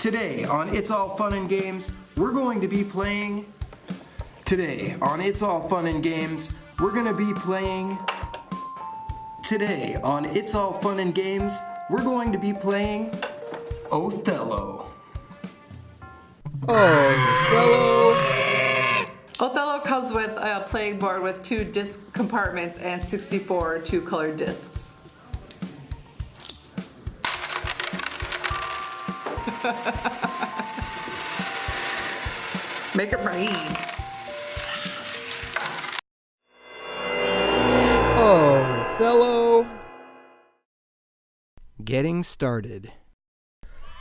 Today on It's All Fun and Games, we're going to be playing... Today on It's All Fun and Games, we're going to be playing... Today on It's All Fun and Games, we're going to be playing... Othello. Othello. Othello comes with a playing board with 2 disc compartments and 64 2-colored discs. Make it rain. Othello. Getting started.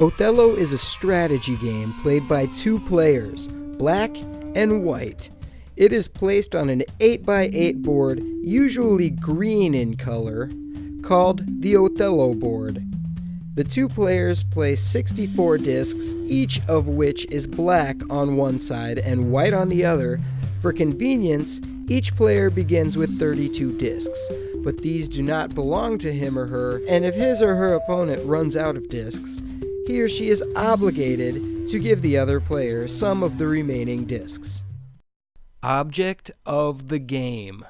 Othello is a strategy game played by 2 players, black and white. It is placed on an 8x8 board, usually green in color, called the Othello board. The 2 players play 64 discs, each of which is black on one side and white on the other. For convenience, each player begins with 32 discs, but these do not belong to him or her, and if his or her opponent runs out of discs, he or she is obligated to give the other player some of the remaining discs. Object of the game.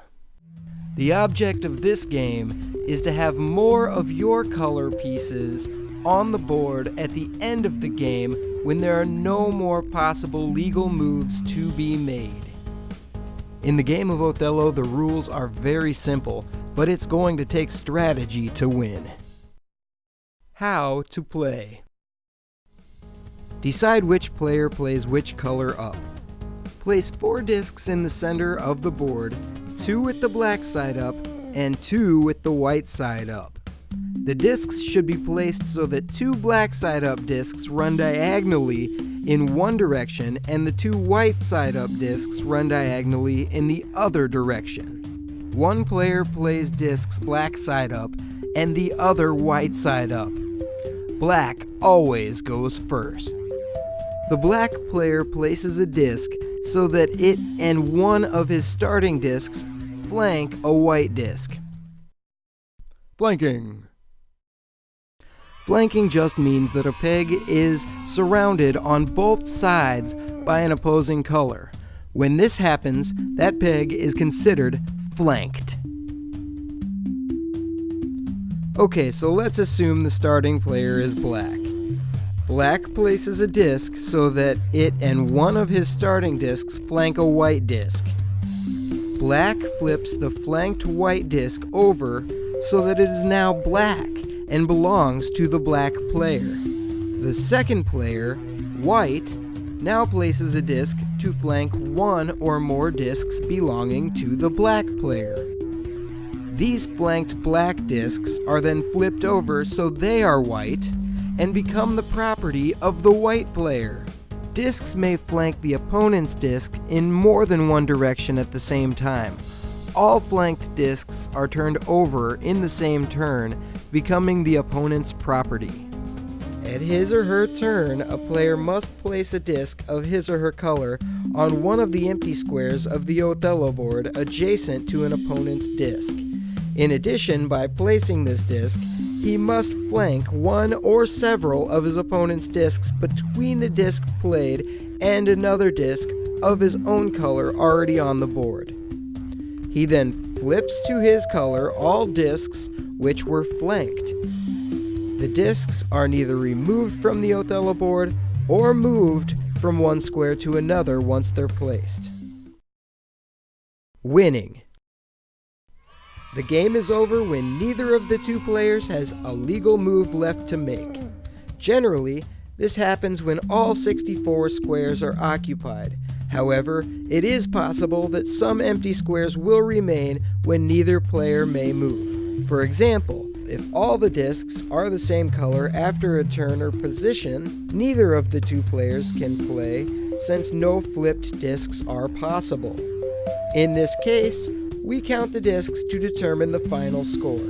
The object of this game is to have more of your color pieces on the board at the end of the game when there are no more possible legal moves to be made. In the game of Othello, the rules are very simple, but it's going to take strategy to win. How to play. Decide which player plays which color up. Place 4 discs in the center of the board, 2 with the black side up, and 2 with the white side up. The discs should be placed so that 2 black side up discs run diagonally in one direction and the 2 white side up discs run diagonally in the other direction. One player plays discs black side up and the other white side up. Black always goes first. The black player places a disc so that it and one of his starting discs flank a white disc. Flanking. Flanking just means that a peg is surrounded on both sides by an opposing color. When this happens, that peg is considered flanked. Okay, so let's assume the starting player is black. Black places a disc so that it and one of his starting discs flank a white disc. Black flips the flanked white disc over so that it is now black and belongs to the black player. The second player, white, now places a disc to flank one or more discs belonging to the black player. These flanked black discs are then flipped over so they are white and become the property of the white player. Discs may flank the opponent's disc in more than one direction at the same time. All flanked discs are turned over in the same turn, becoming the opponent's property. At his or her turn, a player must place a disc of his or her color on one of the empty squares of the Othello board adjacent to an opponent's disc. In addition, by placing this disc, he must flank one or several of his opponent's discs between the disc played and another disc of his own color already on the board. He then flips to his color all discs which were flanked. The discs are neither removed from the Othello board or moved from one square to another once they're placed. Winning. The game is over when neither of the 2 players has a legal move left to make. Generally, this happens when all 64 squares are occupied. However, it is possible that some empty squares will remain when neither player may move. For example, if all the discs are the same color after a turn or position, neither of the 2 players can play since no flipped discs are possible. In this case, we count the discs to determine the final score.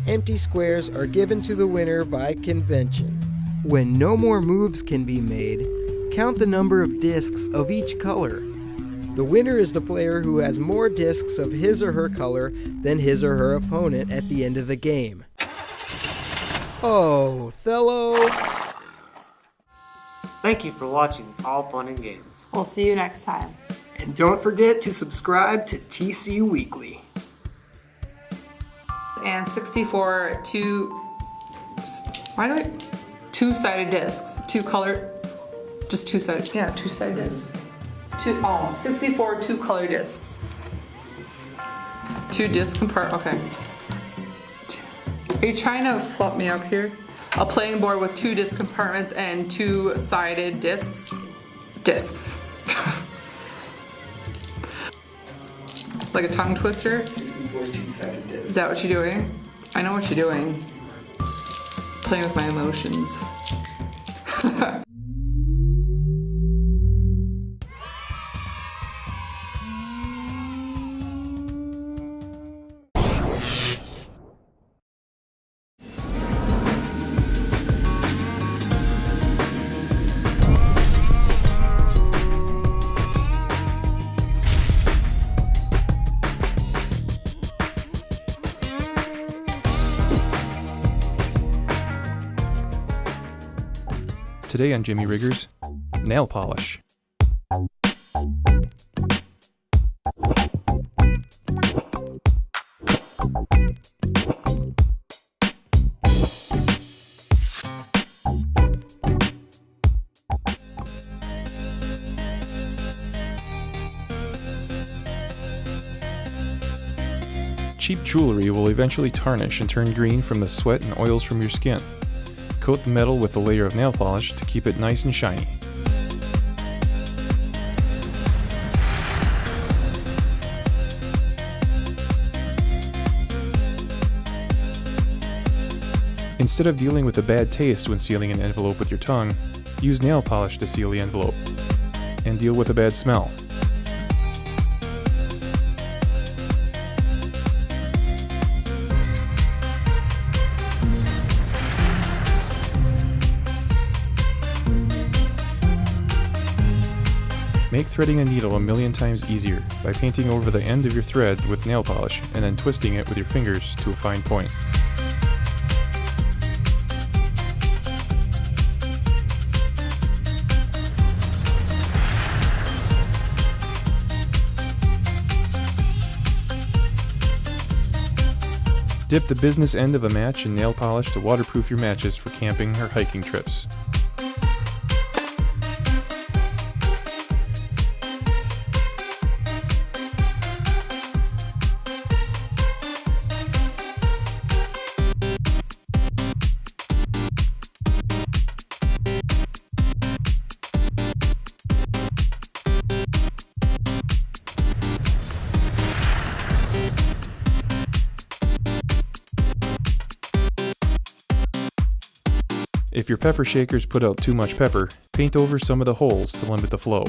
Empty squares are given to the winner by convention. When no more moves can be made, count the number of discs of each color. The winner is the player who has more discs of his or her color than his or her opponent at the end of the game. Othello. Thank you for watching It's All Fun and Games. We'll see you next time. And don't forget to subscribe to TC Weekly. And 64 two-sided discs. Two-sided, yeah, two-sided discs. 64 two-color discs. Two disc compartment, okay. Are you trying to flop me up here? A playing board with two disc compartments and two-sided discs. Discs. Like a tongue twister? 64 two-sided discs. Is that what you're doing? I know what you're doing. Playing with my emotions. Today on Jimmy Riggers, nail polish. Cheap jewelry will eventually tarnish and turn green from the sweat and oils from your skin. Coat the metal with a layer of nail polish to keep it nice and shiny. Instead of dealing with a bad taste when sealing an envelope with your tongue, use nail polish to seal the envelope. And deal with a bad smell. Make threading a needle a million times easier by painting over the end of your thread with nail polish and then twisting it with your fingers to a fine point. Dip the business end of a match in nail polish to waterproof your matches for camping or hiking trips. If your pepper shakers put out too much pepper, paint over some of the holes to limit the flow.